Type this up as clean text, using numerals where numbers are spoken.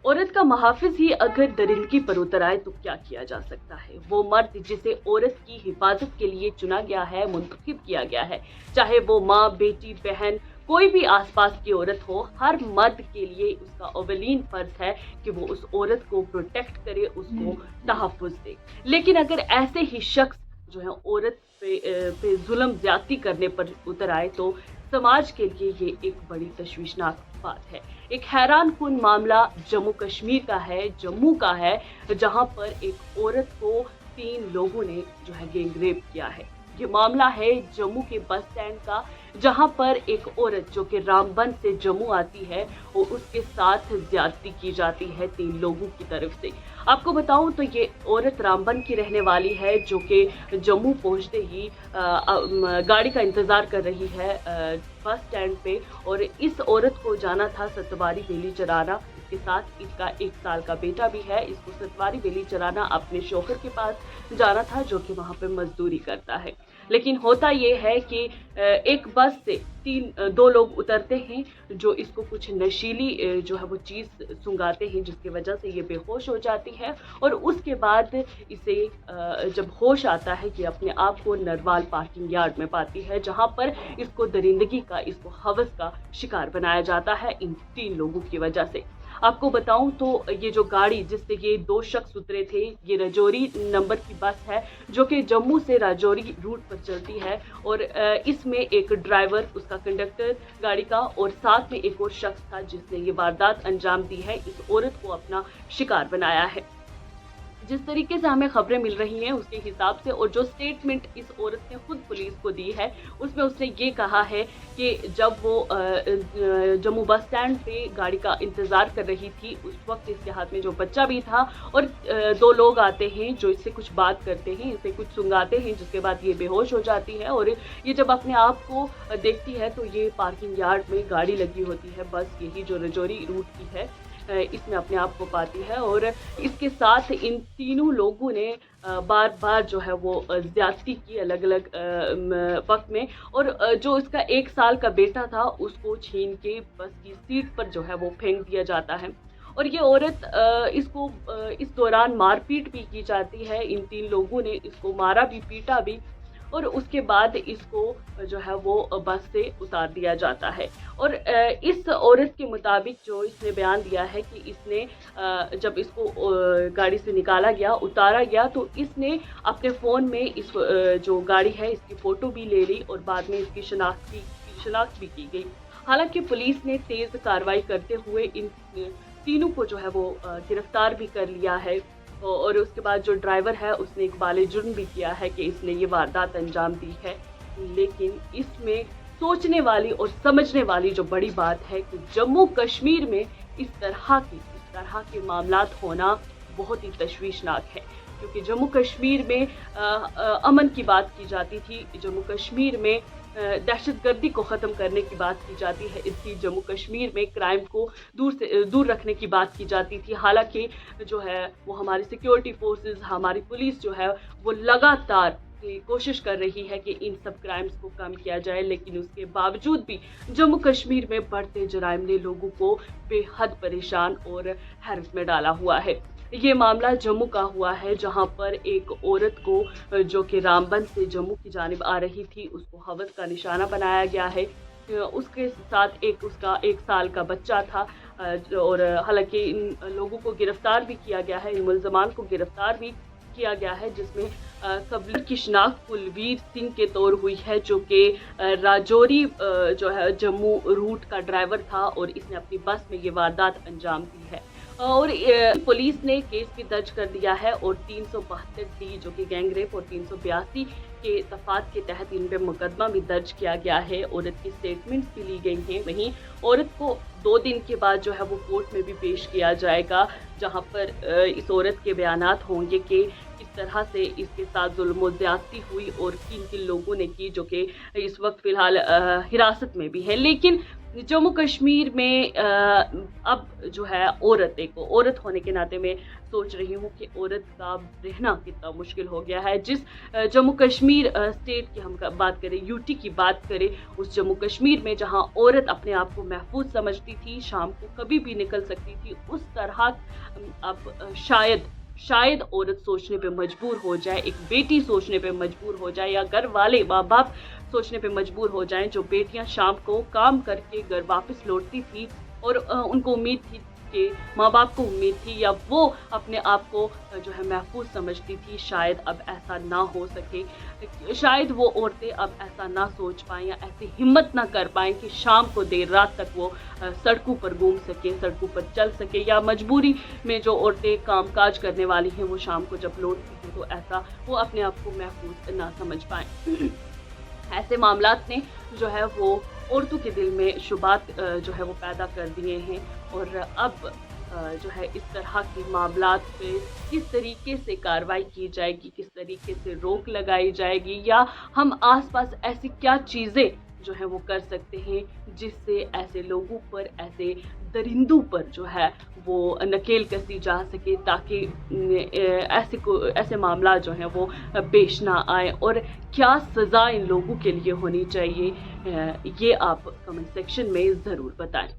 औरत का मुहाफिज ही अगर दरिंदगी पर उतर आए तो क्या किया जा सकता है। वो मर्द जिसे औरत की हिफाजत के लिए चुना गया है, मुंतखब किया गया है, चाहे वो माँ, बेटी, बहन, कोई भी आसपास की औरत हो, हर मर्द के लिए उसका अवलीन फर्ज है कि वो उस औरत को प्रोटेक्ट करे, उसको तहफ़्फ़ुज़ दे। लेकिन अगर ऐसे ही शख्स जो है औरत पे जुल्म ज्यादती करने पर उतर आए तो समाज के लिए ये एक बड़ी तशवीशनाक बात है। एक हैरान कुन मामला जम्मू कश्मीर का है, जम्मू का है, जहां पर एक औरत को 3 लोगों ने जो है गैंग रेप किया है। ये मामला है जम्मू के बस स्टैंड का, जहां पर एक औरत जो कि रामबन से जम्मू आती है और उसके साथ ज्यादती की जाती है 3 लोगों की तरफ से। आपको बताऊं तो ये औरत रामबन की रहने वाली है, जो कि जम्मू पहुंचते ही गाड़ी का इंतज़ार कर रही है बस स्टैंड पे, और इस औरत को जाना था सतवारी बेली चराना। इसके साथ इसका 1 साल का बेटा भी है। इसको सतवारी बेली चराना अपने शौहर के पास जाना था, जो कि वहाँ पे मजदूरी करता है। लेकिन होता ये है कि एक बस से 2 लोग उतरते हैं, जो इसको कुछ नशीली जो है वो चीज़ सुंघाते हैं, जिसकी वजह से ये बेहोश हो जाती है। और उसके बाद इसे जब होश आता है, ये अपने आप को नरवाल पार्किंग यार्ड में पाती है, जहाँ पर इसको दरिंदगी का, इसको हवस का शिकार बनाया जाता है इन 3 लोगों की वजह से। आपको बताऊं तो ये जो गाड़ी जिससे ये 2 शख्स उतरे थे, ये राजौरी नंबर की बस है, जो कि जम्मू से राजौरी रूट पर चलती है। और इसमें एक ड्राइवर, उसका कंडक्टर गाड़ी का, और साथ में एक और शख्स था जिसने ये वारदात अंजाम दी है, इस औरत को अपना शिकार बनाया है। जिस तरीके से हमें खबरें मिल रही हैं उसके हिसाब से, और जो स्टेटमेंट इस औरत ने खुद पुलिस को दी है, उसमें उसने ये कहा है कि जब वो जम्मू बस स्टैंड पे गाड़ी का इंतज़ार कर रही थी, उस वक्त इसके हाथ में जो बच्चा भी था, और 2 लोग आते हैं जो इससे कुछ बात करते हैं, इसे कुछ सुंघाते हैं, जिसके बाद ये बेहोश हो जाती है। और ये जब अपने आप को देखती है तो ये पार्किंग यार्ड में गाड़ी लगी होती है, बस यही जो राजौरी रूट की है, इसमें अपने आप को पाती है। और इसके साथ इन तीनों लोगों ने बार बार जो है वो ज्यादती की अलग अलग वक्त में, और जो इसका 1 साल का बेटा था उसको छीन के बस की सीट पर जो है वो फेंक दिया जाता है। और ये औरत इसको इस दौरान मारपीट भी की जाती है, इन 3 लोगों ने इसको मारा भी, पीटा भी, और उसके बाद इसको जो है वो बस से उतार दिया जाता है। और इस औरत के मुताबिक जो इसने बयान दिया है कि इसने जब इसको गाड़ी से निकाला गया, उतारा गया, तो इसने अपने फ़ोन में इस जो गाड़ी है इसकी फ़ोटो भी ले ली, और बाद में इसकी शनाख्त भी की गई। हालांकि पुलिस ने तेज़ कार्रवाई करते हुए इन तीनों को जो है वो गिरफ्तार भी कर लिया है। और उसके बाद जो ड्राइवर है उसने इक़बाल जुर्म भी किया है कि इसने ये वारदात अंजाम दी है। लेकिन इसमें सोचने वाली और समझने वाली जो बड़ी बात है कि जम्मू कश्मीर में इस तरह के मामलात होना बहुत ही तशवीशनाक है, क्योंकि जम्मू कश्मीर में अमन की बात की जाती थी, जम्मू कश्मीर में दहशतगर्दी को ख़त्म करने की बात की जाती है, इसकी जम्मू कश्मीर में क्राइम को दूर रखने की बात की जाती थी। हालांकि जो है वो हमारी सिक्योरिटी फोर्सेस, हमारी पुलिस जो है वो लगातार कोशिश कर रही है कि इन सब क्राइम्स को कम किया जाए, लेकिन उसके बावजूद भी जम्मू कश्मीर में बढ़ते जराइम ने लोगों को बेहद परेशान और हैरत में डाला हुआ है। ये मामला जम्मू का हुआ है, जहां पर एक औरत को जो कि रामबन से जम्मू की जानिब आ रही थी, उसको हवस का निशाना बनाया गया है। उसके साथ उसका 1 साल का बच्चा था, और हालांकि इन लोगों को गिरफ्तार भी किया गया है, इन मुल्ज़मान को गिरफ्तार भी किया गया है, जिसमें कबीर की शिनाख्त कुलवीर सिंह के तौर हुई है, जो कि राजौरी जो है जम्मू रूट का ड्राइवर था, और इसने अपनी बस में ये वारदात अंजाम दी है। और पुलिस ने केस भी दर्ज कर दिया है, और 372D जो कि गैंग रेप, और 382 के दफात के तहत इन पे मुकदमा भी दर्ज किया गया है। औरत की स्टेटमेंट्स भी ली गई हैं। वहीं औरत को 2 दिन के बाद जो है वो कोर्ट में भी पेश किया जाएगा, जहां पर इस औरत के बयानात होंगे कि किस तरह से इसके साथ जुल्म ज़्यादती हुई और किन किन लोगों ने की, जो कि इस वक्त फ़िलहाल हिरासत में भी है। लेकिन जम्मू कश्मीर में अब जो है औरत होने के नाते मैं सोच रही हूँ कि औरत का रहना कितना मुश्किल हो गया है। जिस जम्मू कश्मीर स्टेट की हम बात करें, यूटी की बात करें, उस जम्मू कश्मीर में जहाँ औरत अपने आप को महफूज समझती थी, शाम को कभी भी निकल सकती थी, उस तरह अब शायद औरत सोचने पे मजबूर हो जाए, एक बेटी सोचने पे मजबूर हो जाए, या घर वाले माँ बाप सोचने पे मजबूर हो जाएं, जो बेटियां शाम को काम करके घर वापस लौटती थी और उनको उम्मीद थी कि माँ बाप को उम्मीद थी, या वो अपने आप को जो है महफूज समझती थी, शायद अब ऐसा ना हो सके। शायद वो औरतें अब ऐसा ना सोच पाएं या ऐसी हिम्मत ना कर पाएं कि शाम को देर रात तक वो सड़कों पर घूम सके, सड़कों पर चल सके, या मजबूरी में जो औरतें काम काज करने वाली हैं वो शाम को जब लौटती हैं तो ऐसा वो अपने आप को महफूज ना समझ पाएं। ऐसे मामलात ने जो है वो औरतों के दिल में शुबात जो है वो पैदा कर दिए हैं, और अब जो है इस तरह के मामलात पे किस तरीके से कार्रवाई की जाएगी, किस तरीके से रोक लगाई जाएगी, या हम आसपास ऐसी क्या चीज़ें जो है वो कर सकते हैं जिससे ऐसे लोगों पर, ऐसे दरिंदों पर जो है वो नकेल कसी जा सके, ताकि ऐसे मामला जो हैं वो पेश ना आए, और क्या सज़ा इन लोगों के लिए होनी चाहिए, ये आप कमेंट सेक्शन में ज़रूर बताएं।